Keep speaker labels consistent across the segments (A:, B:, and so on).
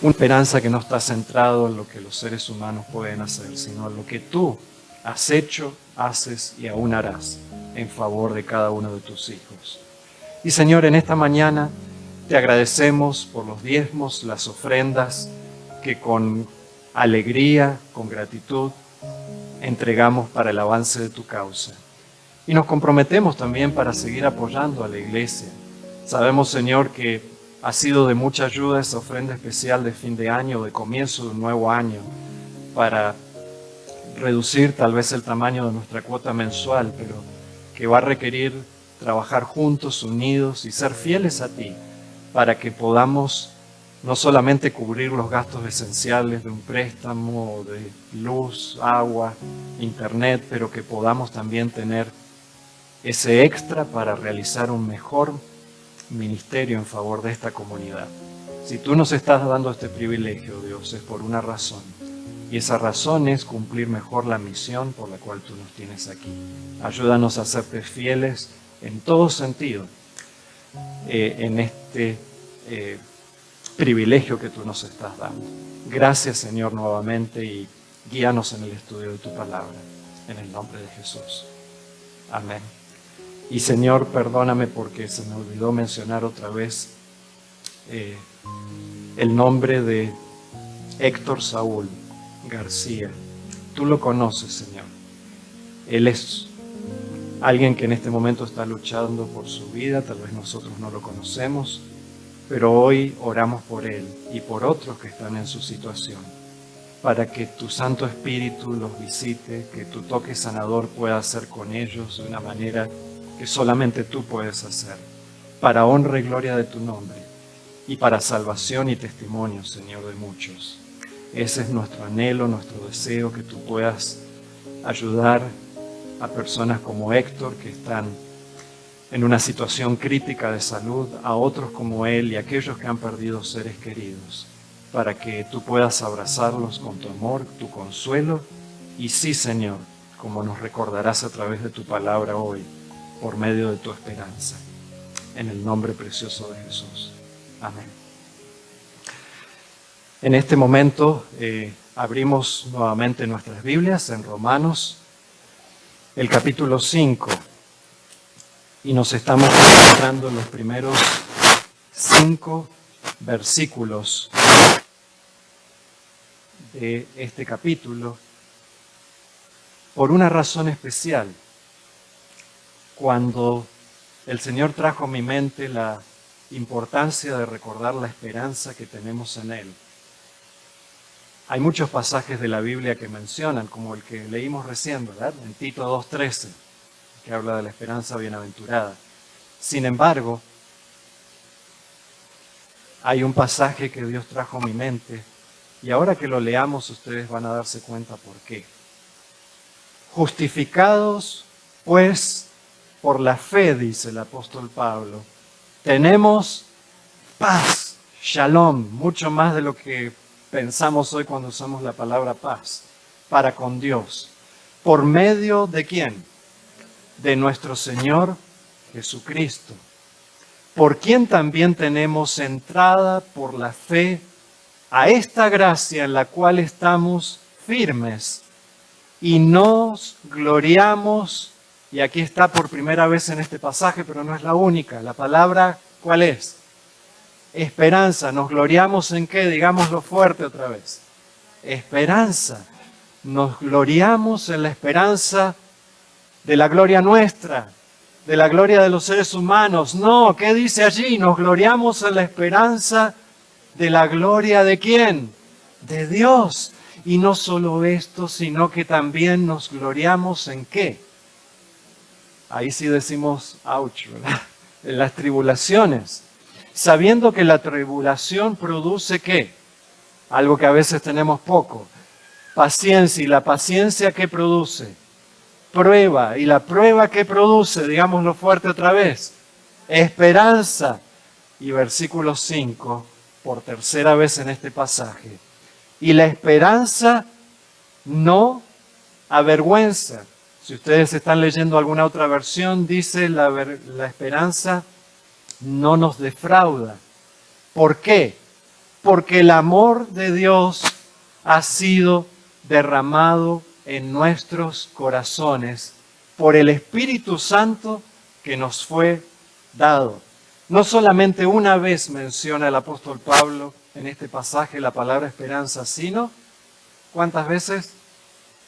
A: Una esperanza que no está centrada en lo que los seres humanos pueden hacer, sino en lo que tú has hecho, haces y aún harás en favor de cada uno de tus hijos. Y Señor, en esta mañana te agradecemos por los diezmos, las ofrendas que con alegría, con gratitud, entregamos para el avance de tu causa. Y nos comprometemos también para seguir apoyando a la iglesia. Sabemos, Señor, que ha sido de mucha ayuda esa ofrenda especial de fin de año, de comienzo de un nuevo año, para reducir tal vez el tamaño de nuestra cuota mensual, pero que va a requerir trabajar juntos, unidos y ser fieles a ti, para que podamos no solamente cubrir los gastos esenciales de un préstamo, de luz, agua, internet, pero que podamos también tener ese extra para realizar un mejor ministerio en favor de esta comunidad. Si tú nos estás dando este privilegio, Dios, es por una razón. Y esa razón es cumplir mejor la misión por la cual tú nos tienes aquí. Ayúdanos a serte fieles en todo sentido, en este privilegio que tú nos estás dando. Gracias, Señor, nuevamente, y guíanos en el estudio de tu palabra. En el nombre de Jesús. Amén. Y Señor, perdóname porque se me olvidó mencionar otra vez el nombre de Héctor Saúl García. Tú lo conoces, Señor. Él es alguien que en este momento está luchando por su vida. Tal vez nosotros no lo conocemos, pero hoy oramos por él y por otros que están en su situación, para que tu Santo Espíritu los visite, que tu toque sanador pueda hacer con ellos de una manera que solamente tú puedes hacer, para honra y gloria de tu nombre y para salvación y testimonio, Señor, de muchos. Ese es nuestro anhelo, nuestro deseo, que tú puedas ayudar a personas como Héctor, que están en una situación crítica de salud, a otros como él y aquellos que han perdido seres queridos, para que tú puedas abrazarlos con tu amor, tu consuelo, y sí, Señor, como nos recordarás a través de tu palabra hoy, por medio de tu esperanza. En el nombre precioso de Jesús. Amén. En este momento abrimos nuevamente nuestras Biblias en Romanos, el capítulo 5, y nos estamos concentrando en los primeros 5 versículos de este capítulo por una razón especial. Cuando el Señor trajo a mi mente la importancia de recordar la esperanza que tenemos en Él. Hay muchos pasajes de la Biblia que mencionan, como el que leímos recién, ¿verdad? En Tito 2:13, que habla de la esperanza bienaventurada. Sin embargo, hay un pasaje que Dios trajo a mi mente, y ahora que lo leamos ustedes van a darse cuenta por qué. Justificados, pues, por la fe, dice el apóstol Pablo, tenemos paz, shalom, mucho más de lo que pensamos hoy cuando usamos la palabra paz, para con Dios. ¿Por medio de quién? De nuestro Señor Jesucristo, por quien también tenemos entrada por la fe a esta gracia en la cual estamos firmes y nos gloriamos. Y aquí está por primera vez en este pasaje, pero no es la única. La palabra, ¿cuál es? Esperanza. ¿Nos gloriamos en qué? Digámoslo fuerte otra vez. Esperanza. Nos gloriamos en la esperanza de la gloria nuestra, de la gloria de los seres humanos. No, ¿qué dice allí? Nos gloriamos en la esperanza de la gloria ¿de quién? De Dios. Y no solo esto, sino que también nos gloriamos en ¿qué? Ahí sí decimos, ouch, ¿verdad? En las tribulaciones. Sabiendo que la tribulación produce ¿qué? Algo que a veces tenemos poco. Paciencia. ¿Y la paciencia qué produce? Prueba. ¿Y la prueba qué produce? Digámoslo fuerte otra vez. Esperanza. Y versículo 5, por tercera vez en este pasaje. Y la esperanza no avergüenza. Si ustedes están leyendo alguna otra versión, dice la esperanza no nos defrauda. ¿Por qué? porque el amor de Dios ha sido derramado en nuestros corazones por el Espíritu Santo que nos fue dado. No solamente una vez menciona el apóstol Pablo en este pasaje la palabra esperanza, sino, ¿cuántas veces?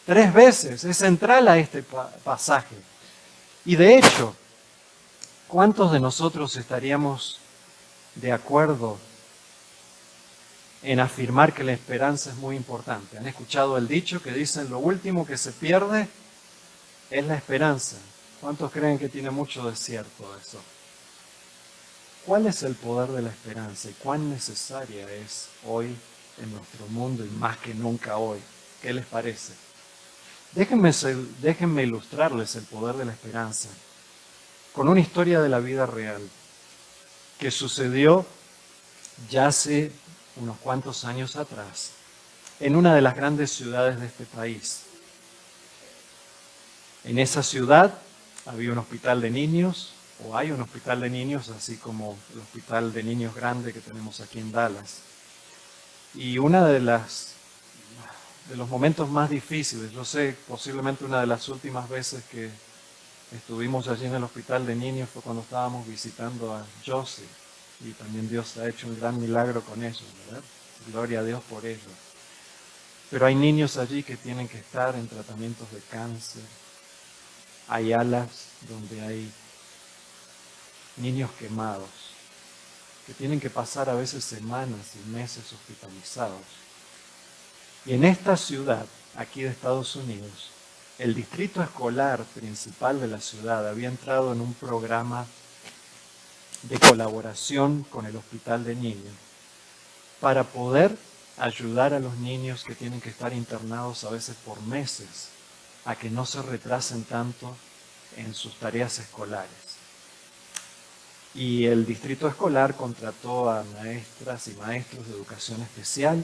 A: 3 veces. Es central a este pasaje. Y de hecho, ¿cuántos de nosotros estaríamos de acuerdo en afirmar que la esperanza es muy importante? ¿Han escuchado el dicho que dicen lo último que se pierde es la esperanza? ¿Cuántos creen que tiene mucho de cierto eso? ¿Cuál es el poder de la esperanza y cuán necesaria es hoy en nuestro mundo y más que nunca hoy? ¿Qué les parece? Déjenme ilustrarles el poder de la esperanza con una historia de la vida real que sucedió ya hace unos cuantos años atrás en una de las grandes ciudades de este país. En esa ciudad había un hospital de niños, o hay un hospital de niños, así como el hospital de niños grande que tenemos aquí en Dallas. Y una de los momentos más difíciles, yo sé, posiblemente una de las últimas veces que estuvimos allí en el hospital de niños fue cuando estábamos visitando a Josie, y también Dios ha hecho un gran milagro con ellos, ¿verdad? Gloria a Dios por ello. Pero hay niños allí que tienen que estar en tratamientos de cáncer. Hay alas donde hay niños quemados, que tienen que pasar a veces semanas y meses hospitalizados. Y en esta ciudad, aquí de Estados Unidos, el distrito escolar principal de la ciudad había entrado en un programa de colaboración con el hospital de niños para poder ayudar a los niños que tienen que estar internados a veces por meses a que no se retrasen tanto en sus tareas escolares. Y el distrito escolar contrató a maestras y maestros de educación especial,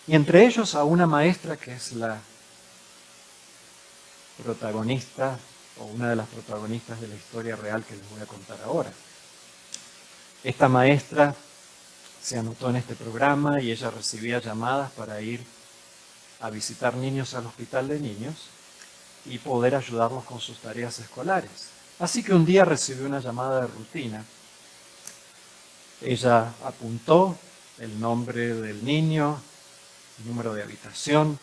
A: y entre ellos a una maestra que es la protagonista o una de las protagonistas de la historia real que les voy a contar ahora. Esta maestra se anotó en este programa y ella recibía llamadas para ir a visitar niños al hospital de niños y poder ayudarlos con sus tareas escolares. Así que un día recibió una llamada de rutina. Ella apuntó el nombre del niño, el número de habitación,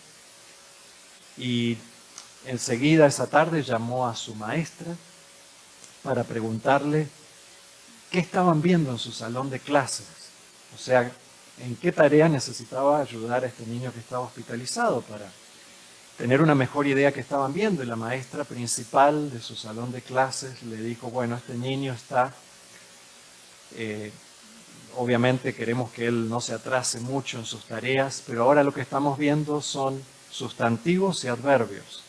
A: y enseguida esa tarde llamó a su maestra para preguntarle qué estaban viendo en su salón de clases. O sea, en qué tarea necesitaba ayudar a este niño que estaba hospitalizado para tener una mejor idea que estaban viendo. Y la maestra principal de su salón de clases le dijo, bueno, este niño está, obviamente queremos que él no se atrase mucho en sus tareas, pero ahora lo que estamos viendo son sustantivos y adverbios.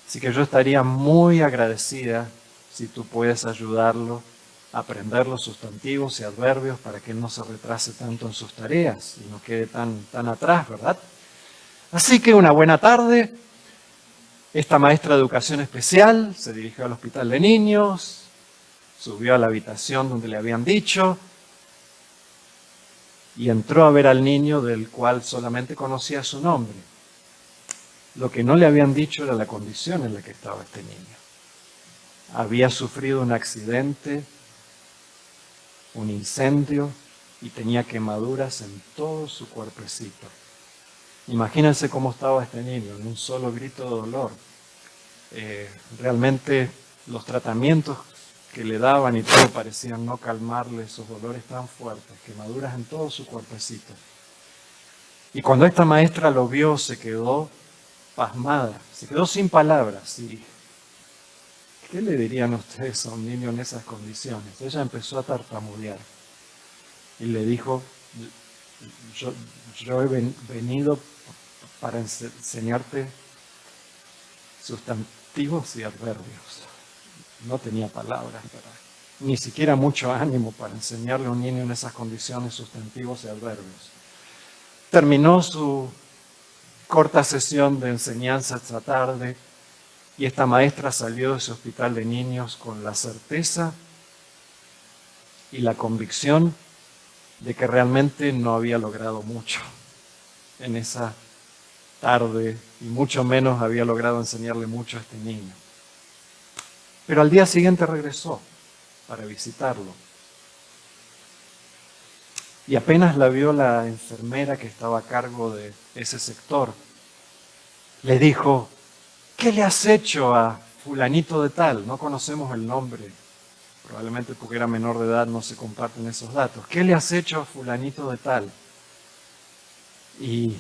A: Así que yo estaría muy agradecida si tú puedes ayudarlo a aprender los sustantivos y adverbios para que él no se retrase tanto en sus tareas y no quede tan atrás, ¿verdad? Así que una buena tarde. Esta maestra de educación especial se dirigió al hospital de niños, subió a la habitación donde le habían dicho y entró a ver al niño del cual solamente conocía su nombre. Lo que no le habían dicho era la condición en la que estaba este niño. Había sufrido un accidente, un incendio y tenía quemaduras en todo su cuerpecito. Imagínense cómo estaba este niño, en un solo grito de dolor. Realmente los tratamientos que le daban y todo parecían no calmarle esos dolores tan fuertes, quemaduras en todo su cuerpecito. Y cuando esta maestra lo vio, se quedó pasmada, se quedó sin palabras. ¿Y qué le dirían ustedes a un niño en esas condiciones? Ella empezó a tartamudear y le dijo, yo he venido para enseñarte sustantivos y adverbios. No tenía palabras, ni siquiera mucho ánimo para enseñarle a un niño en esas condiciones sustantivos y adverbios. Terminó su corta sesión de enseñanza esta tarde y esta maestra salió de ese hospital de niños con la certeza y la convicción de que realmente no había logrado mucho en esa tarde y mucho menos había logrado enseñarle mucho a este niño. Pero al día siguiente regresó para visitarlo. Y apenas la vio la enfermera que estaba a cargo de ese sector, le dijo: ¿qué le has hecho a fulanito de tal? No conocemos el nombre, probablemente porque era menor de edad no se comparten esos datos. ¿Qué le has hecho a fulanito de tal? Y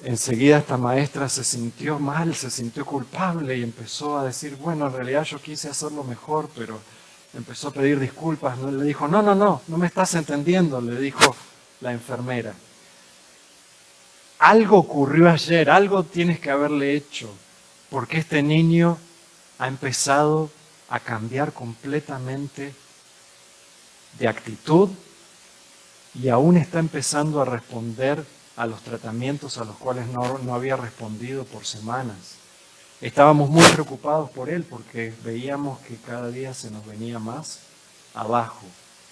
A: enseguida esta maestra se sintió mal, se sintió culpable y empezó a decir: bueno, en realidad yo quise hacerlo mejor, pero empezó a pedir disculpas. Le dijo: no me estás entendiendo, le dijo la enfermera. Algo ocurrió ayer, algo tienes que haberle hecho, porque este niño ha empezado a cambiar completamente de actitud y aún está empezando a responder a los tratamientos a los cuales no había respondido por semanas. Estábamos muy preocupados por él porque veíamos que cada día se nos venía más abajo.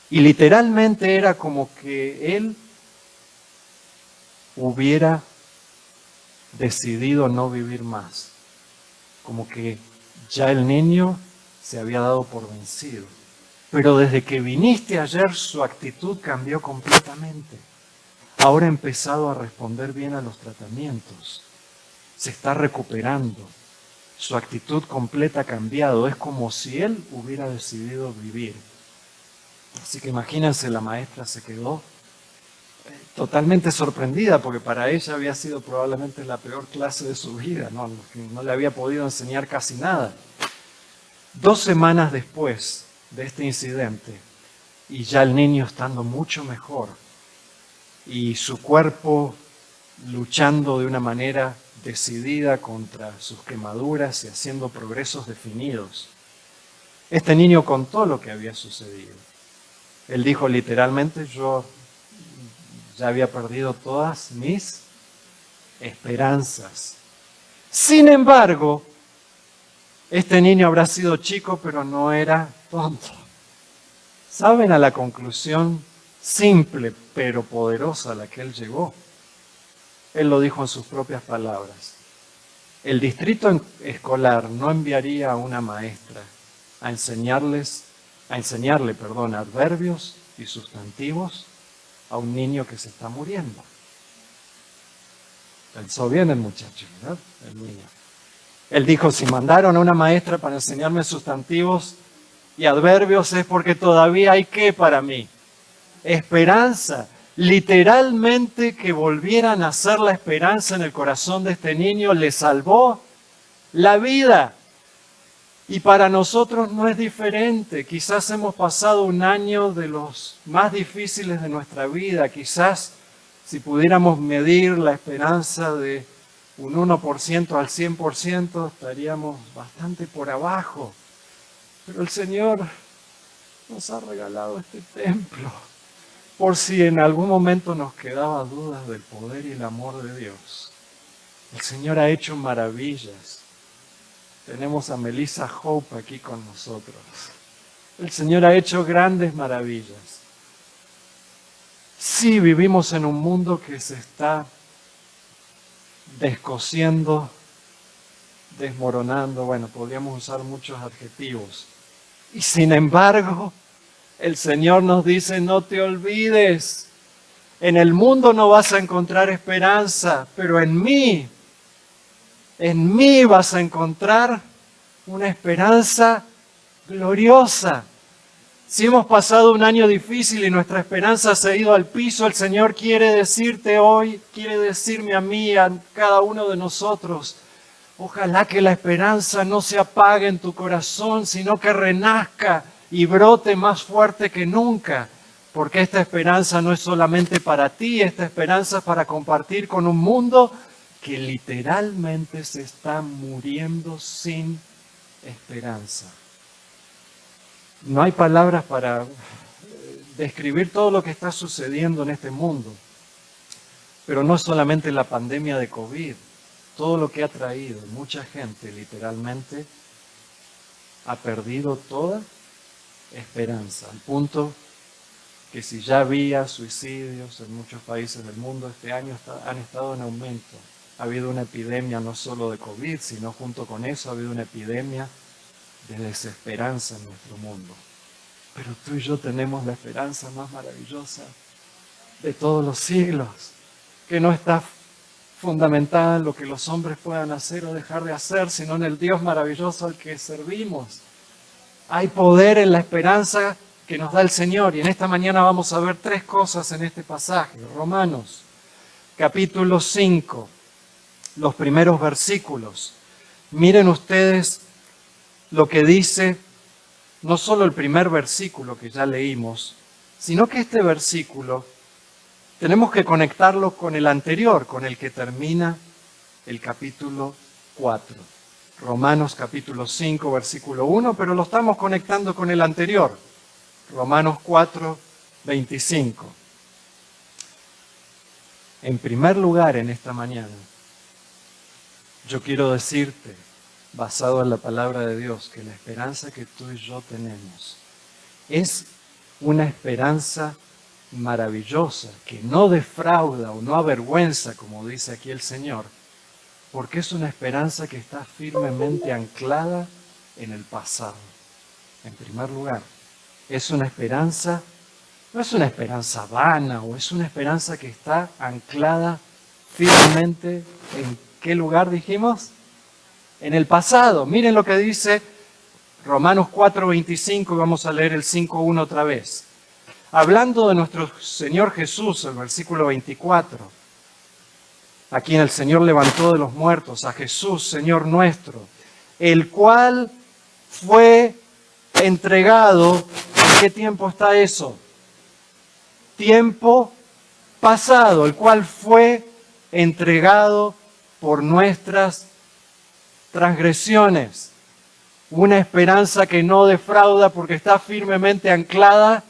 A: Y literalmente era como que él hubiera decidido no vivir más. Como que ya el niño se había dado por vencido. Pero desde que viniste ayer su actitud cambió completamente. Ahora ha empezado a responder bien a los tratamientos. Se está recuperando. Su actitud completa ha cambiado. Es como si él hubiera decidido vivir. Así que imagínense, la maestra se quedó totalmente sorprendida porque para ella había sido probablemente la peor clase de su vida. No le había podido enseñar casi nada. 2 semanas después de este incidente, y ya el niño estando mucho mejor, y su cuerpo luchando de una manera decidida contra sus quemaduras y haciendo progresos definidos, este niño contó lo que había sucedido. Él dijo literalmente: yo ya había perdido todas mis esperanzas. Sin embargo, este niño habrá sido chico, pero no era tonto. ¿Saben a la conclusión simple pero poderosa a la que él llegó? Él lo dijo en sus propias palabras. El distrito escolar no enviaría a una maestra a enseñarle, adverbios y sustantivos a un niño que se está muriendo. Pensó bien el muchacho, ¿verdad? El niño. Él dijo: si mandaron a una maestra para enseñarme sustantivos y adverbios es porque todavía hay ¿qué para mí? Esperanza. Literalmente que volviera a nacer la esperanza en el corazón de este niño le salvó la vida. Y para nosotros no es diferente. Quizás hemos pasado un año de los más difíciles de nuestra vida. Quizás si pudiéramos medir la esperanza de un 1% al 100%, estaríamos bastante por abajo. Pero el Señor nos ha regalado este templo, por si en algún momento nos quedaba dudas del poder y el amor de Dios. El Señor ha hecho maravillas. Tenemos a Melissa Hope aquí con nosotros. El Señor ha hecho grandes maravillas. Sí, vivimos en un mundo que se está descosiendo, desmoronando. Bueno, podríamos usar muchos adjetivos. Y sin embargo, el Señor nos dice: no te olvides, en el mundo no vas a encontrar esperanza, pero en mí vas a encontrar una esperanza gloriosa. Si hemos pasado un año difícil y nuestra esperanza se ha ido al piso, el Señor quiere decirte hoy, quiere decirme a mí, a cada uno de nosotros: ojalá que la esperanza no se apague en tu corazón, sino que renazca y brote más fuerte que nunca, porque esta esperanza no es solamente para ti, esta esperanza es para compartir con un mundo que literalmente se está muriendo sin esperanza. No hay palabras para describir todo lo que está sucediendo en este mundo, pero no es solamente la pandemia de COVID, todo lo que ha traído. Mucha gente literalmente ha perdido toda esperanza, al punto que si ya había suicidios en muchos países del mundo, este año han estado en aumento. Ha habido una epidemia no solo de COVID, sino junto con eso ha habido una epidemia de desesperanza en nuestro mundo. Pero tú y yo tenemos la esperanza más maravillosa de todos los siglos, que no está fundamentada en lo que los hombres puedan hacer o dejar de hacer, sino en el Dios maravilloso al que servimos. Hay poder en la esperanza que nos da el Señor, y en esta mañana vamos a ver tres cosas en este pasaje. Romanos, capítulo 5, los primeros versículos. Miren ustedes lo que dice, no solo el primer versículo que ya leímos, sino que este versículo tenemos que conectarlo con el anterior, con el que termina el capítulo 4. Romanos capítulo 5, versículo 1, pero lo estamos conectando con el anterior. Romanos 4, 25. En primer lugar, en esta mañana, yo quiero decirte, basado en la palabra de Dios, que la esperanza que tú y yo tenemos es una esperanza maravillosa, que no defrauda o no avergüenza, como dice aquí el Señor, porque es una esperanza que está firmemente anclada en el pasado. En primer lugar, es una esperanza, no es una esperanza vana, o es una esperanza que está anclada firmemente ¿en qué lugar dijimos? En el pasado. Miren lo que dice Romanos 4:25, y vamos a leer el 5:1 otra vez. Hablando de nuestro Señor Jesús, el versículo 24, a quien el Señor levantó de los muertos, a Jesús, Señor nuestro, el cual fue entregado. ¿En qué tiempo está eso? Tiempo pasado, el cual fue entregado por nuestras transgresiones. Una esperanza que no defrauda porque está firmemente anclada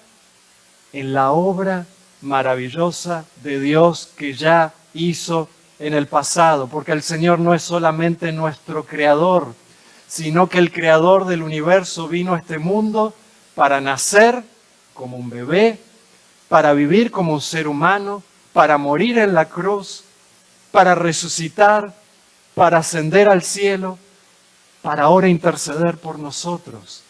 A: en la obra maravillosa de Dios que ya hizo en el pasado, porque el Señor no es solamente nuestro creador, sino que el creador del universo vino a este mundo para nacer como un bebé, para vivir como un ser humano, para morir en la cruz, para resucitar, para ascender al cielo, para ahora interceder por nosotros.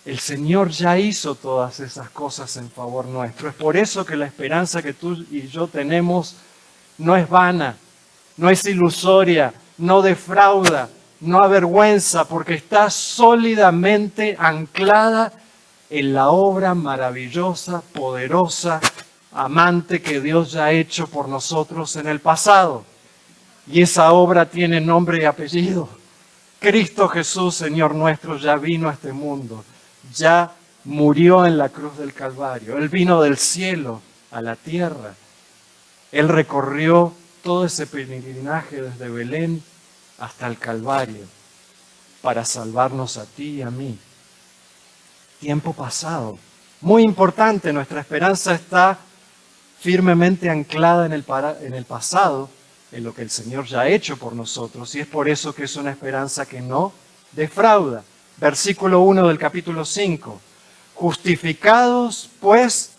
A: El Señor ya hizo todas esas cosas en favor nuestro. Es por eso que la esperanza que tú y yo tenemos no es vana, no es ilusoria, no defrauda, no avergüenza, porque está sólidamente anclada en la obra maravillosa, poderosa, amante que Dios ya ha hecho por nosotros en el pasado. Y esa obra tiene nombre y apellido. Cristo Jesús, Señor nuestro, ya vino a este mundo, ya murió en la cruz del Calvario. Él vino del cielo a la tierra. Él recorrió todo ese peregrinaje desde Belén hasta el Calvario para salvarnos a ti y a mí. Tiempo pasado. Muy importante, nuestra esperanza está firmemente anclada en el pasado, en lo que el Señor ya ha hecho por nosotros, y es por eso que es una esperanza que no defrauda. Versículo 1 del capítulo 5. Justificados, pues,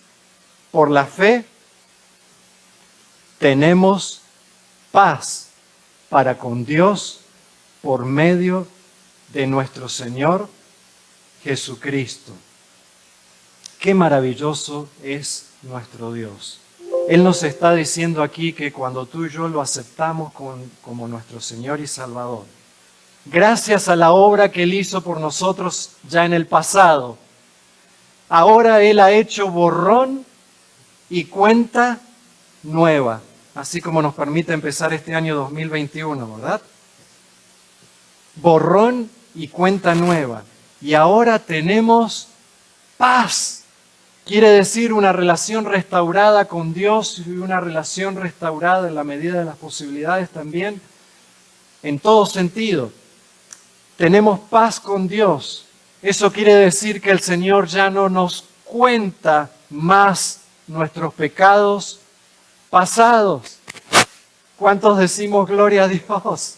A: por la fe, tenemos paz para con Dios por medio de nuestro Señor Jesucristo. Qué maravilloso es nuestro Dios. Él nos está diciendo aquí que cuando tú y yo lo aceptamos como nuestro Señor y Salvador, gracias a la obra que Él hizo por nosotros ya en el pasado, ahora Él ha hecho borrón y cuenta nueva, así como nos permite empezar este año 2021, ¿verdad? Borrón y cuenta nueva. Y ahora tenemos paz. Quiere decir una relación restaurada con Dios y una relación restaurada en la medida de las posibilidades también, en todo sentido. Tenemos paz con Dios. Eso quiere decir que el Señor ya no nos cuenta más nuestros pecados pasados. ¿Cuántos decimos gloria a Dios?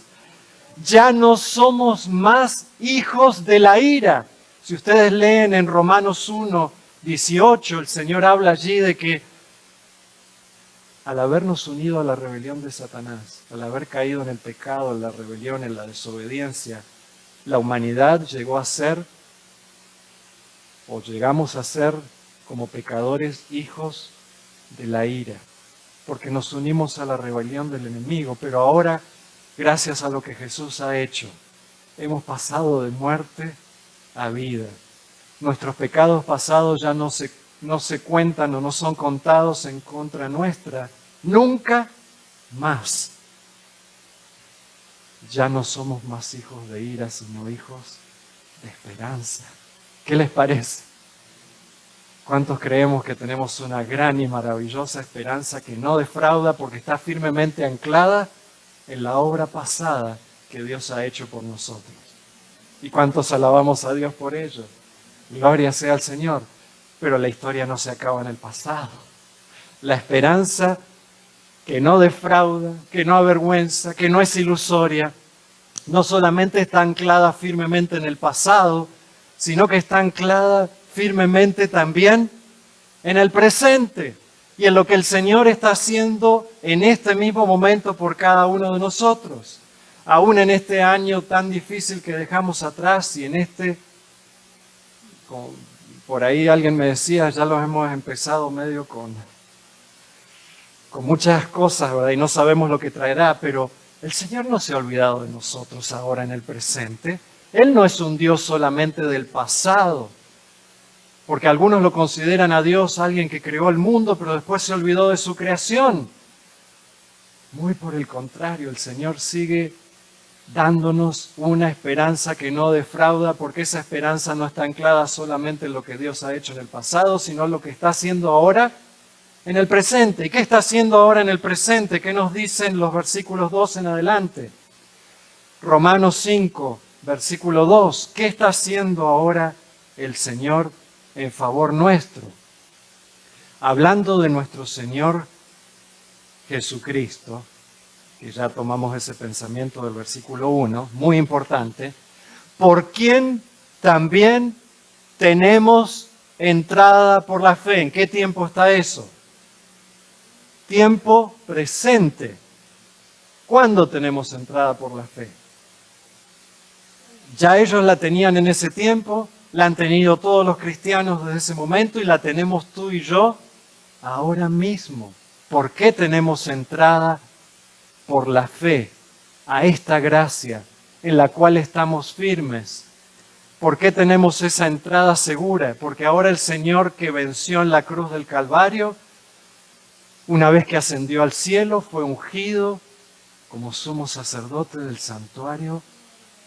A: Ya no somos más hijos de la ira. Si ustedes leen en Romanos 1, 18, el Señor habla allí de que al habernos unido a la rebelión de Satanás, al haber caído en el pecado, en la rebelión, en la desobediencia, la humanidad llegó a ser, o llegamos a ser, como pecadores, hijos de la ira, porque nos unimos a la rebelión del enemigo. Pero ahora, gracias a lo que Jesús ha hecho, hemos pasado de muerte a vida. Nuestros pecados pasados ya no se cuentan o no son contados en contra nuestra. Nunca más. Ya no somos más hijos de ira, sino hijos de esperanza. ¿Qué les parece? ¿Cuántos creemos que tenemos una gran y maravillosa esperanza que no defrauda porque está firmemente anclada en la obra pasada que Dios ha hecho por nosotros? ¿Y cuántos alabamos a Dios por ello? Gloria sea al Señor. Pero la historia no se acaba en el pasado. La esperanza que no defrauda, que no avergüenza, que no es ilusoria, no solamente está anclada firmemente en el pasado, sino que está anclada firmemente también en el presente y en lo que el Señor está haciendo en este mismo momento por cada uno de nosotros. Aún en este año tan difícil que dejamos atrás y en este, por ahí alguien me decía, ya lo hemos empezado medio con muchas cosas, ¿verdad? Y no sabemos lo que traerá, pero el Señor no se ha olvidado de nosotros ahora en el presente. Él no es un Dios solamente del pasado, porque algunos lo consideran a Dios alguien que creó el mundo, pero después se olvidó de su creación. Muy por el contrario, el Señor sigue dándonos una esperanza que no defrauda, porque esa esperanza no está anclada solamente en lo que Dios ha hecho en el pasado, sino en lo que está haciendo ahora en el presente. ¿Y qué está haciendo ahora en el presente? ¿Qué nos dicen los versículos 2 en adelante? Romanos 5, versículo 2. ¿Qué está haciendo ahora el Señor en favor nuestro? Hablando de nuestro Señor Jesucristo, que ya tomamos ese pensamiento del versículo 1, muy importante, por quien también tenemos entrada por la fe. ¿En qué tiempo está eso? Tiempo presente. ¿Cuándo tenemos entrada por la fe? Ya ellos la tenían en ese tiempo, la han tenido todos los cristianos desde ese momento y la tenemos tú y yo ahora mismo. ¿Por qué tenemos entrada por la fe a esta gracia en la cual estamos firmes? ¿Por qué tenemos esa entrada segura? Porque ahora el Señor que venció en la cruz del Calvario, una vez que ascendió al cielo, fue ungido como sumo sacerdote del santuario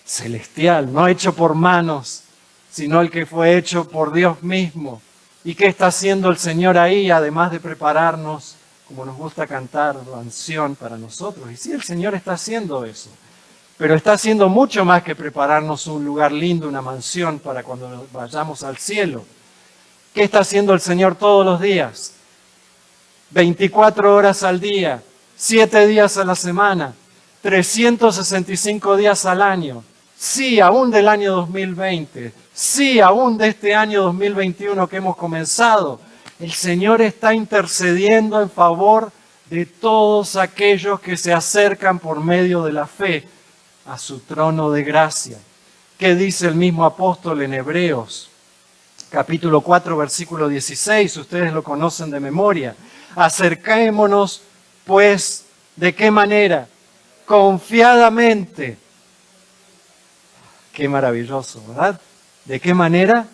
A: celestial, no hecho por manos, sino el que fue hecho por Dios mismo. ¿Y qué está haciendo el Señor ahí, además de prepararnos, como nos gusta cantar, mansión para nosotros? Y sí, el Señor está haciendo eso, pero está haciendo mucho más que prepararnos un lugar lindo, una mansión para cuando vayamos al cielo. ¿Qué está haciendo el Señor todos los días? 24 horas al día, 7 días a la semana, 365 días al año. Sí, aún del año 2020, sí, aún de este año 2021 que hemos comenzado, el Señor está intercediendo en favor de todos aquellos que se acercan por medio de la fe a su trono de gracia. ¿Qué dice el mismo apóstol en Hebreos? Capítulo 4, versículo 16, ustedes lo conocen de memoria. Acerquémonos, pues, ¿de qué manera? Confiadamente. Qué maravilloso, ¿verdad? ¿De qué manera?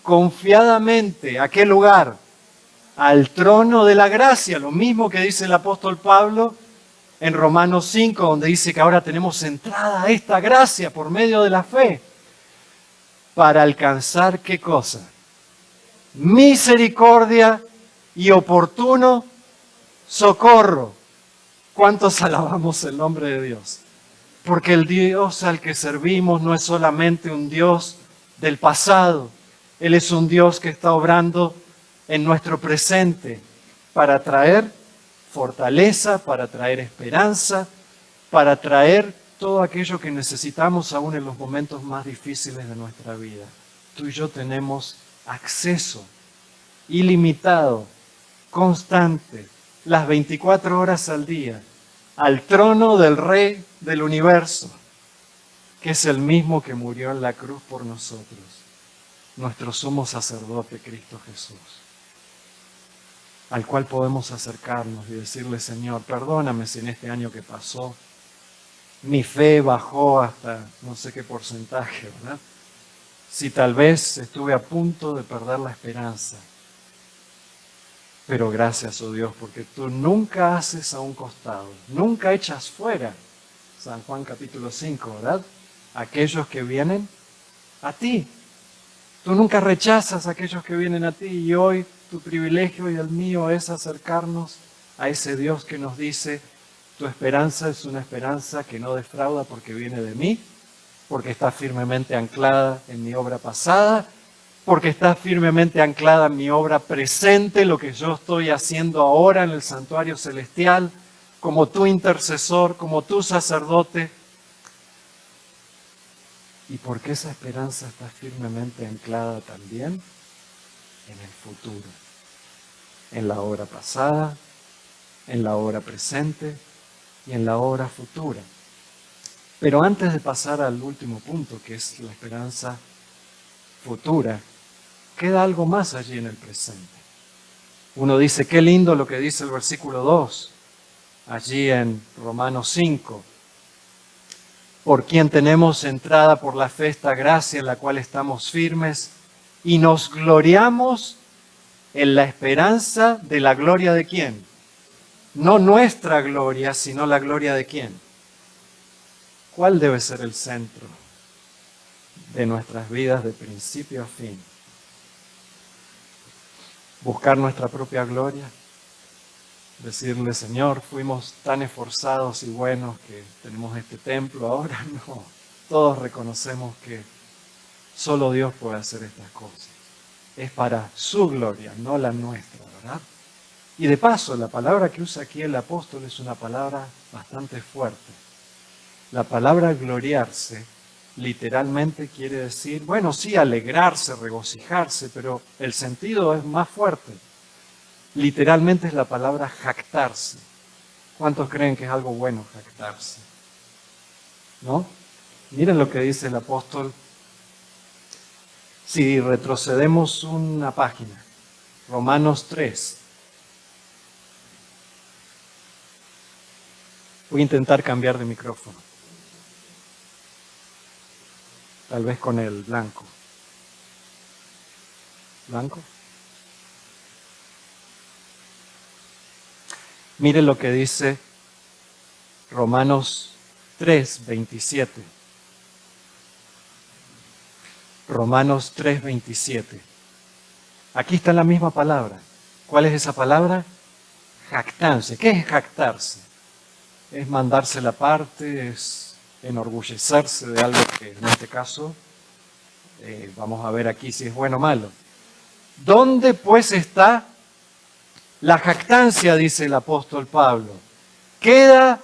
A: Confiadamente. ¿A qué lugar? Al trono de la gracia. Lo mismo que dice el apóstol Pablo en Romanos 5, donde dice que ahora tenemos entrada a esta gracia por medio de la fe. Para alcanzar, ¿qué cosa? Misericordia y oportuno socorro. ¿Cuántos alabamos el nombre de Dios? Porque el Dios al que servimos no es solamente un Dios del pasado. Él es un Dios que está obrando en nuestro presente para traer fortaleza, para traer esperanza, para traer todo aquello que necesitamos aún en los momentos más difíciles de nuestra vida. Tú y yo tenemos acceso ilimitado, constante, las 24 horas al día, al trono del Rey del universo, que es el mismo que murió en la cruz por nosotros, nuestro sumo sacerdote Cristo Jesús, al cual podemos acercarnos y decirle: Señor, perdóname si en este año que pasó mi fe bajó hasta no sé qué porcentaje, ¿verdad? Si tal vez estuve a punto de perder la esperanza. Pero gracias, oh Dios, porque tú nunca haces a un costado, nunca echas fuera, San Juan capítulo 5, ¿verdad? Aquellos que vienen a ti. Tú nunca rechazas a aquellos que vienen a ti, y hoy tu privilegio y el mío es acercarnos a ese Dios que nos dice: tu esperanza es una esperanza que no defrauda porque viene de mí, porque está firmemente anclada en mi obra pasada, porque está firmemente anclada en mi obra presente, lo que yo estoy haciendo ahora en el santuario celestial, como tu intercesor, como tu sacerdote. Y porque esa esperanza está firmemente anclada también en el futuro, en la hora pasada, en la hora presente y en la hora futura. Pero antes de pasar al último punto, que es la esperanza futura, queda algo más allí en el presente. Uno dice: qué lindo lo que dice el versículo 2, allí en Romanos 5. Por quien tenemos entrada por la fe esta gracia en la cual estamos firmes y nos gloriamos en la esperanza de la gloria de ¿quién? No nuestra gloria, sino la gloria de ¿quién? ¿Cuál debe ser el centro de nuestras vidas de principio a fin? ¿Buscar nuestra propia gloria? Decirle: Señor, fuimos tan esforzados y buenos que tenemos este templo ahora. No, todos reconocemos que solo Dios puede hacer estas cosas. Es para su gloria, no la nuestra, ¿verdad? Y de paso, la palabra que usa aquí el apóstol es una palabra bastante fuerte. La palabra gloriarse literalmente quiere decir, bueno, sí, alegrarse, regocijarse, pero el sentido es más fuerte. Literalmente es la palabra jactarse. ¿Cuántos creen que es algo bueno jactarse? ¿No? Miren lo que dice el apóstol. Si retrocedemos una página, Romanos 3. Voy a intentar cambiar de micrófono. Tal vez con el blanco. ¿Blanco? Mire lo que dice Romanos 3, 27. Romanos 3, 27. Aquí está la misma palabra. ¿Cuál es esa palabra? Jactarse. ¿Qué es jactarse? Es mandarse la parte, es enorgullecerse de algo que en este caso, vamos a ver aquí si es bueno o malo. ¿Dónde pues está la jactancia? Dice el apóstol Pablo. Queda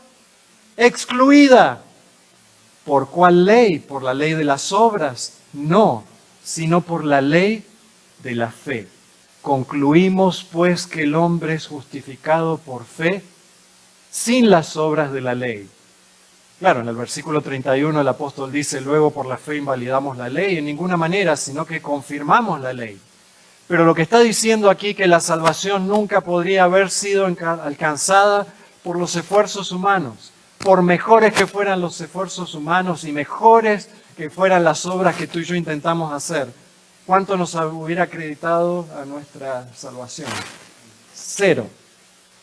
A: excluida. ¿Por cuál ley? ¿Por la ley de las obras? No, sino por la ley de la fe. Concluimos pues que el hombre es justificado por fe sin las obras de la ley. Claro, en el versículo 31 el apóstol dice: luego por la fe invalidamos la ley. En ninguna manera, sino que confirmamos la ley. Pero lo que está diciendo aquí, que la salvación nunca podría haber sido alcanzada por los esfuerzos humanos, por mejores que fueran los esfuerzos humanos y mejores que fueran las obras que tú y yo intentamos hacer. ¿Cuánto nos hubiera acreditado a nuestra salvación? 0,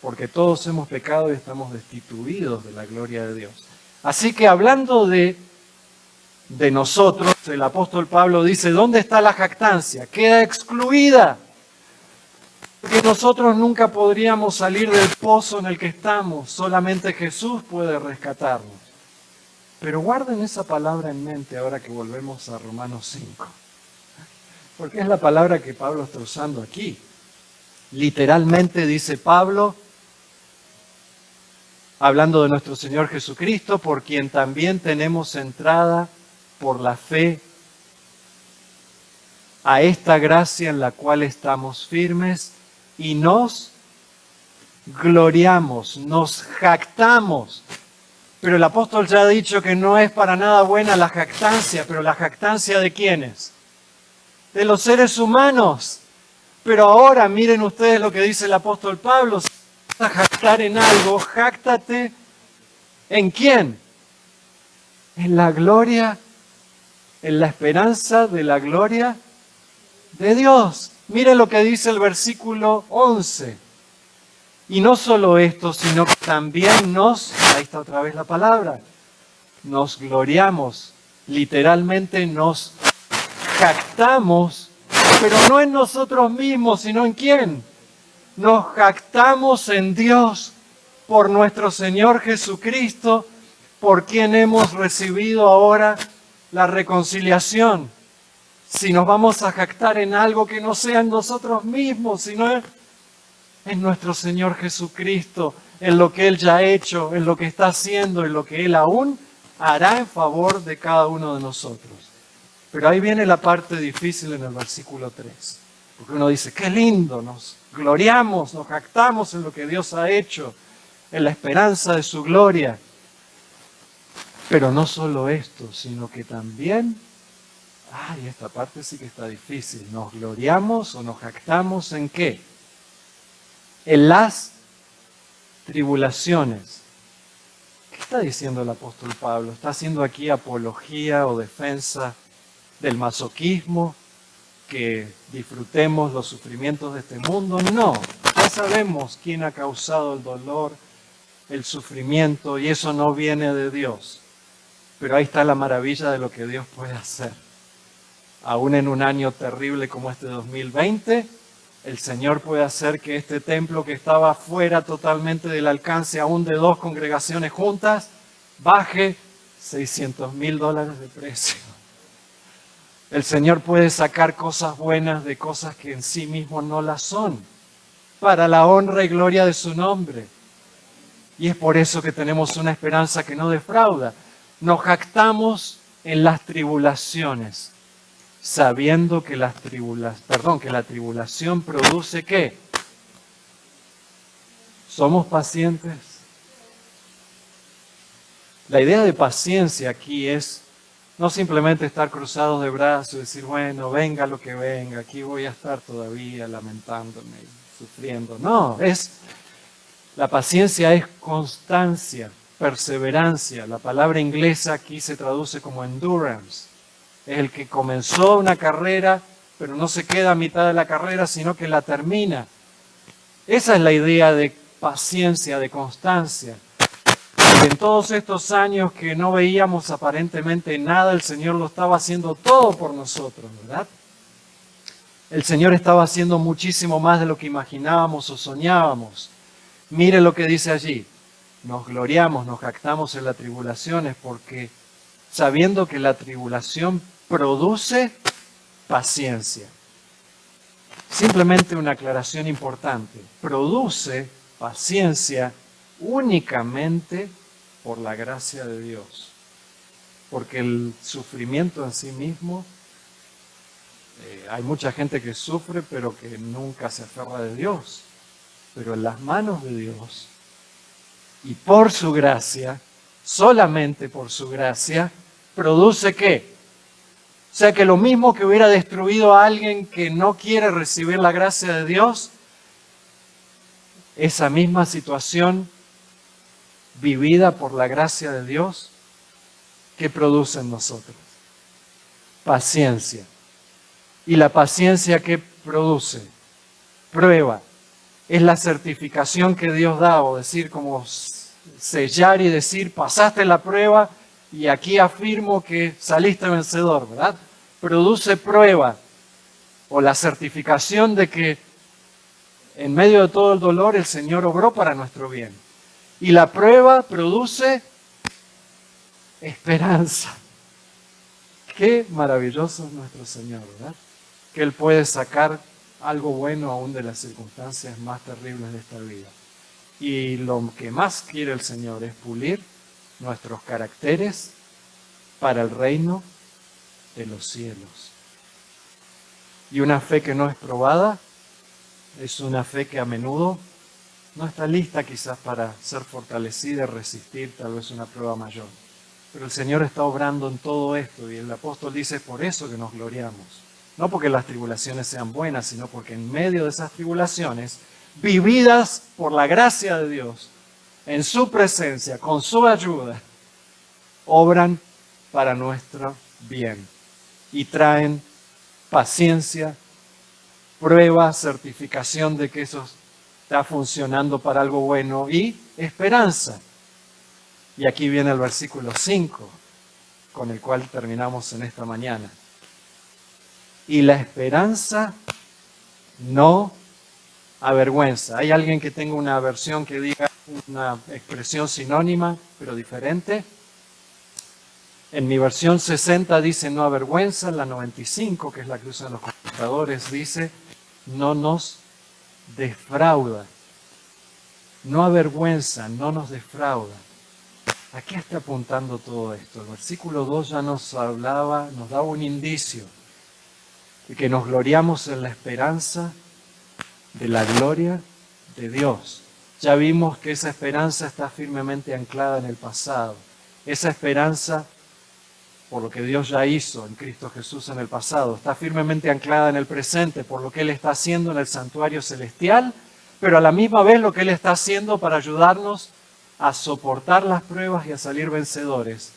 A: porque todos hemos pecado y estamos destituidos de la gloria de Dios. Así que hablando de nosotros, el apóstol Pablo dice: ¿dónde está la jactancia? Queda excluida. Porque nosotros nunca podríamos salir del pozo en el que estamos, solamente Jesús puede rescatarnos. Pero guarden esa palabra en mente ahora que volvemos a Romanos 5, porque es la palabra que Pablo está usando aquí. Literalmente dice Pablo, hablando de nuestro Señor Jesucristo, por quien también tenemos entrada por la fe a esta gracia en la cual estamos firmes y nos gloriamos, nos jactamos. Pero el apóstol ya ha dicho que no es para nada buena la jactancia, pero la jactancia ¿de quiénes? De los seres humanos. Pero ahora miren ustedes lo que dice el apóstol Pablo, si vas a jactar en algo, jáctate ¿en quién? En la gloria, en la esperanza de la gloria de Dios. Miren lo que dice el versículo 11. Y no solo esto, sino que también ahí está otra vez la palabra, nos gloriamos, literalmente nos jactamos, pero no en nosotros mismos, sino ¿en quién? Nos jactamos en Dios por nuestro Señor Jesucristo, por quien hemos recibido ahora la reconciliación. Si nos vamos a jactar en algo que no sea en nosotros mismos, sino en nuestro Señor Jesucristo, en lo que Él ya ha hecho, en lo que está haciendo, en lo que Él aún hará en favor de cada uno de nosotros. Pero ahí viene la parte difícil en el versículo 3. Porque uno dice, qué lindo, nos gloriamos, nos jactamos en lo que Dios ha hecho, en la esperanza de su gloria. Pero no solo esto, sino que también, esta parte sí que está difícil, nos gloriamos o nos jactamos ¿en qué? En las tribulaciones. ¿Qué está diciendo el apóstol Pablo? ¿Está haciendo aquí apología o defensa del masoquismo? ¿Que disfrutemos los sufrimientos de este mundo? No, ya sabemos quién ha causado el dolor, el sufrimiento, y eso no viene de Dios. Pero ahí está la maravilla de lo que Dios puede hacer. Aún en un año terrible como este 2020, el Señor puede hacer que este templo que estaba fuera totalmente del alcance aún de 2 congregaciones juntas, baje $600,000 de precio. El Señor puede sacar cosas buenas de cosas que en sí mismos no las son, para la honra y gloria de su nombre. Y es por eso que tenemos una esperanza que no defrauda. Nos jactamos en las tribulaciones, sabiendo que la tribulación produce ¿qué? ¿Somos pacientes? La idea de paciencia aquí es no simplemente estar cruzados de brazos y decir, bueno, venga lo que venga, aquí voy a estar todavía lamentándome y sufriendo. No, la paciencia es constancia, perseverancia. La palabra inglesa aquí se traduce como endurance. Es el que comenzó una carrera, pero no se queda a mitad de la carrera, sino que la termina. Esa es la idea de paciencia, de constancia. En todos estos años que no veíamos aparentemente nada, el Señor lo estaba haciendo todo por nosotros, ¿verdad? El Señor estaba haciendo muchísimo más de lo que imaginábamos o soñábamos. Mire lo que dice allí. Nos gloriamos, nos jactamos en las tribulaciones porque sabiendo que la tribulación produce paciencia. Simplemente una aclaración importante. Produce paciencia únicamente por la gracia de Dios. Porque el sufrimiento en sí mismo, hay mucha gente que sufre pero que nunca se aferra de Dios. Pero en las manos de Dios y por su gracia, solamente por su gracia, produce ¿qué? O sea que lo mismo que hubiera destruido a alguien que no quiere recibir la gracia de Dios, esa misma situación vivida por la gracia de Dios, ¿qué produce en nosotros? Paciencia. ¿Y la paciencia qué produce? Prueba. Es la certificación que Dios da, o decir, como sellar y decir, pasaste la prueba y aquí afirmo que saliste vencedor, ¿verdad? Produce prueba o la certificación de que en medio de todo el dolor el Señor obró para nuestro bien. Y la prueba produce esperanza. Qué maravilloso es nuestro Señor, ¿verdad? Que Él puede sacar algo bueno aún de las circunstancias más terribles de esta vida. Y lo que más quiere el Señor es pulir nuestros caracteres para el reino de los cielos. Y una fe que no es probada es una fe que a menudo no está lista quizás para ser fortalecida y resistir tal vez una prueba mayor. Pero el Señor está obrando en todo esto y el apóstol dice, por eso que nos gloriamos. No porque las tribulaciones sean buenas, sino porque en medio de esas tribulaciones, vividas por la gracia de Dios, en su presencia, con su ayuda, obran para nuestro bien y traen paciencia, prueba, certificación de que eso está funcionando para algo bueno y esperanza. Y aquí viene el versículo 5, con el cual terminamos en esta mañana. Y la esperanza no avergüenza. ¿Hay alguien que tenga una versión que diga una expresión sinónima, pero diferente? En mi versión 60 dice no avergüenza, la 95, que es la que usan los computadores, dice no nos defrauda. No avergüenza, no nos defrauda. ¿A qué está apuntando todo esto? El versículo 2 ya nos daba un indicio de que nos gloriamos en la esperanza de la gloria de Dios. Ya vimos que esa esperanza está firmemente anclada en el pasado. Esa esperanza, por lo que Dios ya hizo en Cristo Jesús en el pasado, está firmemente anclada en el presente, por lo que Él está haciendo en el santuario celestial, pero a la misma vez lo que Él está haciendo para ayudarnos a soportar las pruebas y a salir vencedores.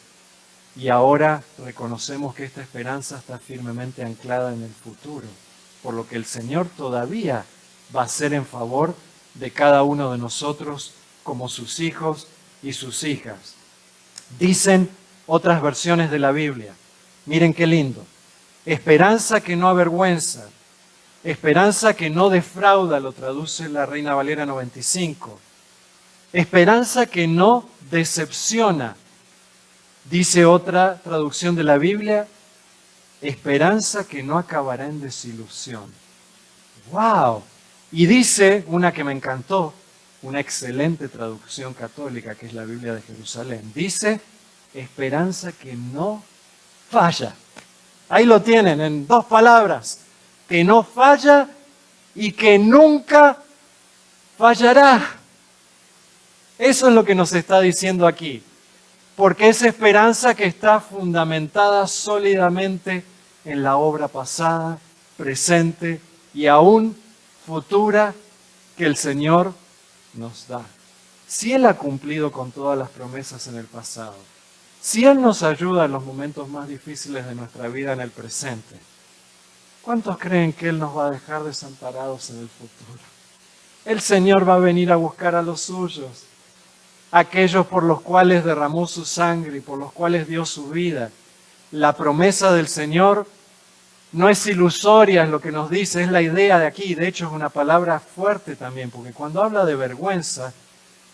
A: Y ahora reconocemos que esta esperanza está firmemente anclada en el futuro, por lo que el Señor todavía va a hacer en favor de cada uno de nosotros como sus hijos y sus hijas. Dicen otras versiones de la Biblia, miren qué lindo, esperanza que no avergüenza, esperanza que no defrauda, lo traduce la Reina Valera 95, esperanza que no decepciona, dice otra traducción de la Biblia, esperanza que no acabará en desilusión. ¡Wow! Y dice una que me encantó, una excelente traducción católica que es la Biblia de Jerusalén. Dice, esperanza que no falla. Ahí lo tienen en 2 palabras, que no falla y que nunca fallará. Eso es lo que nos está diciendo aquí, porque es esperanza que está fundamentada sólidamente en la obra pasada, presente y aún futura que el Señor nos da. Si Él ha cumplido con todas las promesas en el pasado, si Él nos ayuda en los momentos más difíciles de nuestra vida en el presente, ¿cuántos creen que Él nos va a dejar desamparados en el futuro? El Señor va a venir a buscar a los suyos, aquellos por los cuales derramó su sangre y por los cuales dio su vida. La promesa del Señor no es ilusoria, es lo que nos dice, es la idea de aquí. De hecho, es una palabra fuerte también, porque cuando habla de vergüenza,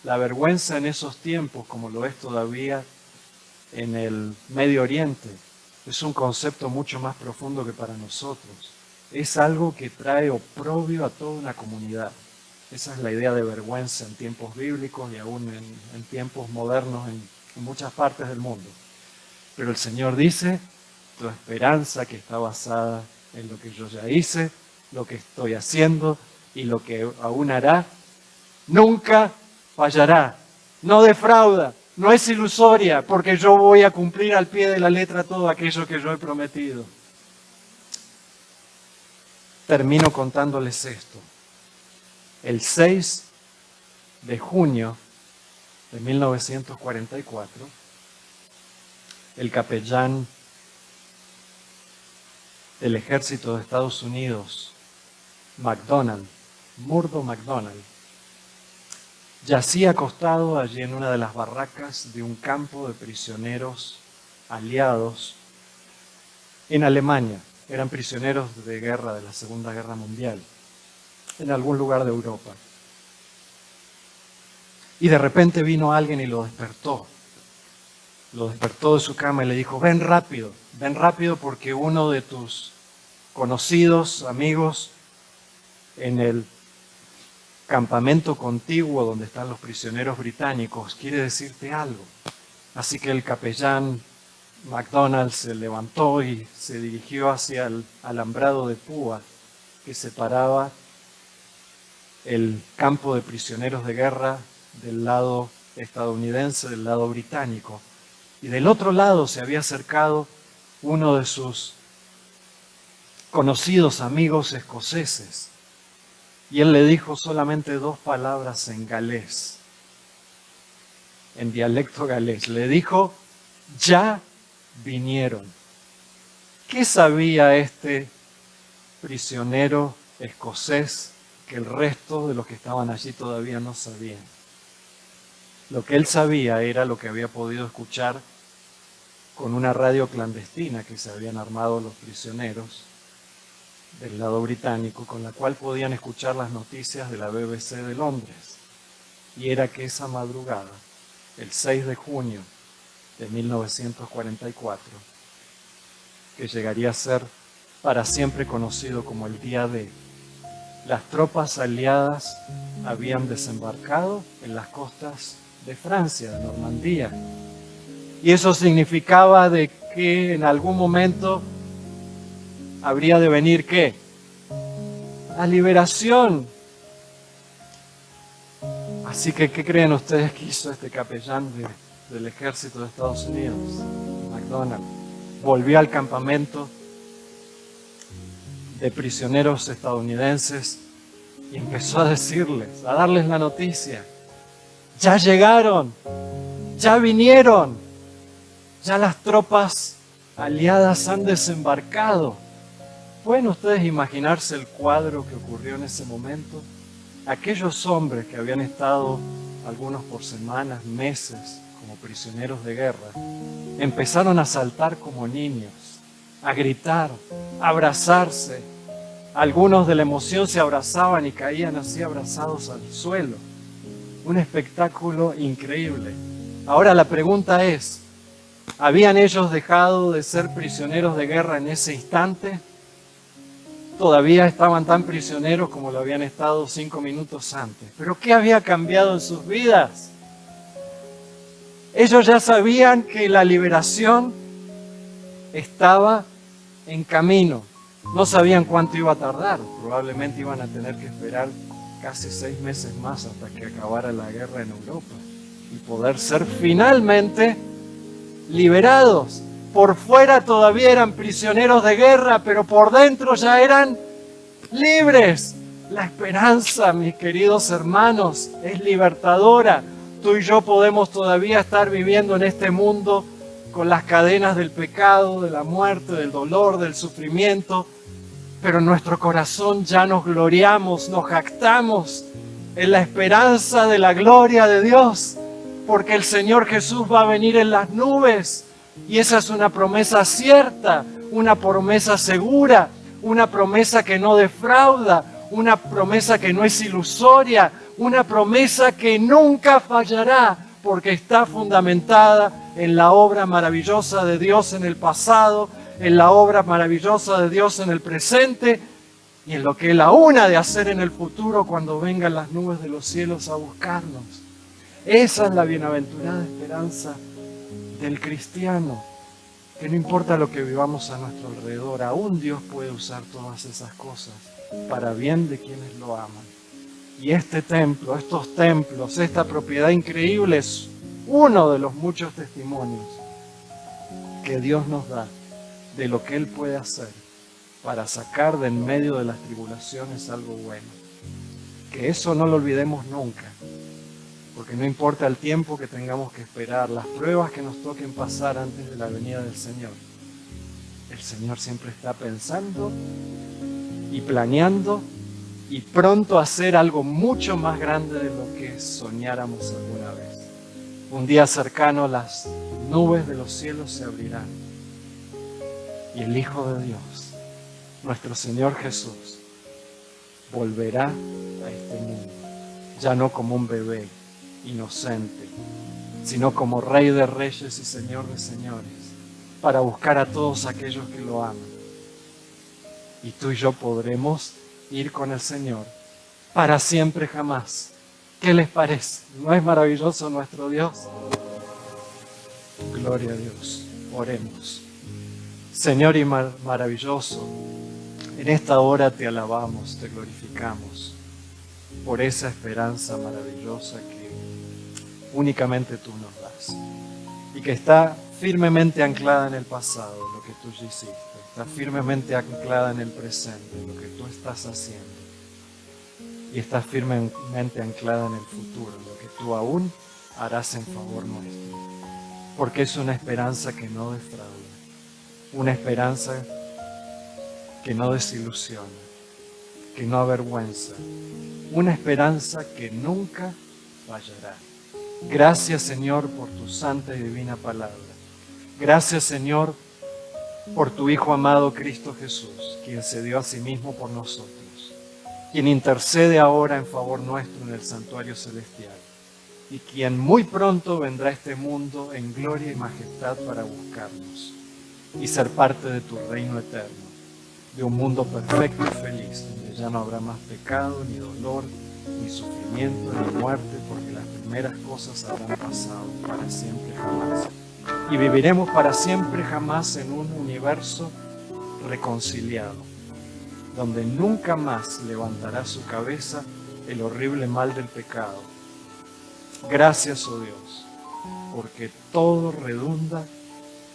A: la vergüenza en esos tiempos, como lo es todavía en el Medio Oriente, es un concepto mucho más profundo que para nosotros. Es algo que trae oprobio a toda una comunidad. Esa es la idea de vergüenza en tiempos bíblicos y aún en tiempos modernos en muchas partes del mundo. Pero el Señor dice, tu esperanza que está basada en lo que yo ya hice, lo que estoy haciendo y lo que aún hará, nunca fallará, no defrauda, no es ilusoria, porque yo voy a cumplir al pie de la letra todo aquello que yo he prometido. Termino contándoles esto. El 6 de junio de 1944, el capellán del ejército de Estados Unidos, Murdo McDonald, yacía acostado allí en una de las barracas de un campo de prisioneros aliados en Alemania. Eran prisioneros de guerra de la Segunda Guerra Mundial, en algún lugar de Europa. Y de repente vino alguien y lo despertó. Lo despertó de su cama y le dijo, ven rápido porque uno de tus conocidos, amigos, en el campamento contiguo donde están los prisioneros británicos, quiere decirte algo. Así que el capellán MacDonald se levantó y se dirigió hacia el alambrado de púa que separaba el campo de prisioneros de guerra del lado estadounidense, del lado británico. Y del otro lado se había acercado uno de sus conocidos amigos escoceses. Y él le dijo solamente 2 palabras en galés, en dialecto galés. Le dijo, ya vinieron. ¿Qué sabía este prisionero escocés que el resto de los que estaban allí todavía no sabían? Lo que él sabía era lo que había podido escuchar con una radio clandestina que se habían armado los prisioneros del lado británico, con la cual podían escuchar las noticias de la BBC de Londres. Y era que esa madrugada, el 6 de junio de 1944, que llegaría a ser para siempre conocido como el Día D, las tropas aliadas habían desembarcado en las costas de Francia, de Normandía. Y eso significaba de que en algún momento habría de venir, ¿qué? La liberación. Así que, ¿qué creen ustedes que hizo este capellán del ejército de Estados Unidos, MacDonald? Volvió al campamento de prisioneros estadounidenses y empezó a decirles, a darles la noticia. Ya llegaron, ya vinieron, ya las tropas aliadas han desembarcado. ¿Pueden ustedes imaginarse el cuadro que ocurrió en ese momento? Aquellos hombres que habían estado, algunos por semanas, meses, como prisioneros de guerra, empezaron a saltar como niños, a gritar, a abrazarse. Algunos de la emoción se abrazaban y caían así abrazados al suelo. Un espectáculo increíble. Ahora la pregunta es, ¿habían ellos dejado de ser prisioneros de guerra en ese instante? Todavía estaban tan prisioneros como lo habían estado 5 minutos antes. ¿Pero qué había cambiado en sus vidas? Ellos ya sabían que la liberación estaba en camino. No sabían cuánto iba a tardar. Probablemente iban a tener que esperar casi 6 meses más hasta que acabara la guerra en Europa y poder ser finalmente liberados. Por fuera todavía eran prisioneros de guerra, pero por dentro ya eran libres. La esperanza, mis queridos hermanos, es libertadora. Tú y yo podemos todavía estar viviendo en este mundo con las cadenas del pecado, de la muerte, del dolor, del sufrimiento, pero en nuestro corazón ya nos gloriamos, nos jactamos en la esperanza de la gloria de Dios, porque el Señor Jesús va a venir en las nubes. Y esa es una promesa cierta, una promesa segura, una promesa que no defrauda, una promesa que no es ilusoria, una promesa que nunca fallará, porque está fundamentada en la obra maravillosa de Dios en el pasado, en la obra maravillosa de Dios en el presente y en lo que Él aún ha de hacer en el futuro cuando vengan las nubes de los cielos a buscarnos. Esa es la bienaventurada esperanza del cristiano, que no importa lo que vivamos a nuestro alrededor, aún Dios puede usar todas esas cosas para bien de quienes lo aman. Y este templo, estos templos, esta propiedad increíble es uno de los muchos testimonios que Dios nos da de lo que Él puede hacer para sacar de en medio de las tribulaciones algo bueno. Que eso no lo olvidemos nunca. Porque no importa el tiempo que tengamos que esperar, las pruebas que nos toquen pasar antes de la venida del Señor, el Señor siempre está pensando y planeando y pronto a hacer algo mucho más grande de lo que soñáramos alguna vez. Un día cercano las nubes de los cielos se abrirán y el Hijo de Dios, nuestro Señor Jesús, volverá a este mundo, ya no como un bebé inocente, sino como Rey de Reyes y Señor de Señores, para buscar a todos aquellos que lo aman. Y tú y yo podremos ir con el Señor para siempre jamás. ¿Qué les parece? ¿No es maravilloso nuestro Dios? Gloria a Dios. Oremos. Señor y maravilloso, en esta hora te alabamos, te glorificamos por esa esperanza maravillosa que únicamente tú nos das y que está firmemente anclada en el pasado, en lo que tú ya hiciste, está firmemente anclada en el presente, en lo que tú estás haciendo, y está firmemente anclada en el futuro, en lo que tú aún harás en favor nuestro, porque es una esperanza que no defrauda, una esperanza que no desilusiona, que no avergüenza, una esperanza que nunca fallará. Gracias, Señor, por tu santa y divina palabra. Gracias, Señor, por tu Hijo amado Cristo Jesús, quien se dio a sí mismo por nosotros, quien intercede ahora en favor nuestro en el santuario celestial y quien muy pronto vendrá a este mundo en gloria y majestad para buscarnos y ser parte de tu reino eterno, de un mundo perfecto y feliz, donde ya no habrá más pecado, ni dolor, ni sufrimiento, ni muerte, porque las primeras cosas habrán pasado para siempre jamás. Y viviremos para siempre jamás en un universo reconciliado, donde nunca más levantará su cabeza el horrible mal del pecado. Gracias, oh Dios, porque todo redunda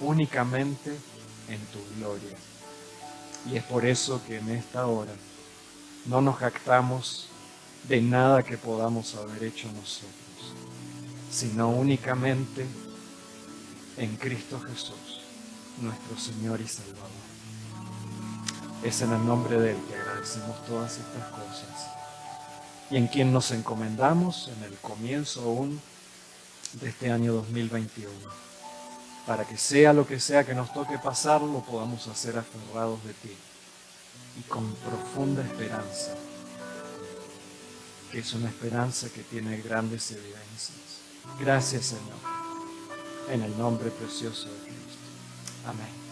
A: únicamente en tu gloria. Y es por eso que en esta hora no nos jactamos de nada que podamos haber hecho nosotros, sino únicamente en Cristo Jesús, nuestro Señor y Salvador. Es en el nombre de Él que agradecemos todas estas cosas y en quien nos encomendamos en el comienzo aún de este año 2021, para que sea lo que sea que nos toque pasar, lo podamos hacer aferrados de ti y con profunda esperanza, que es una esperanza que tiene grandes evidencias. Gracias, Señor, en el nombre precioso de Cristo. Amén.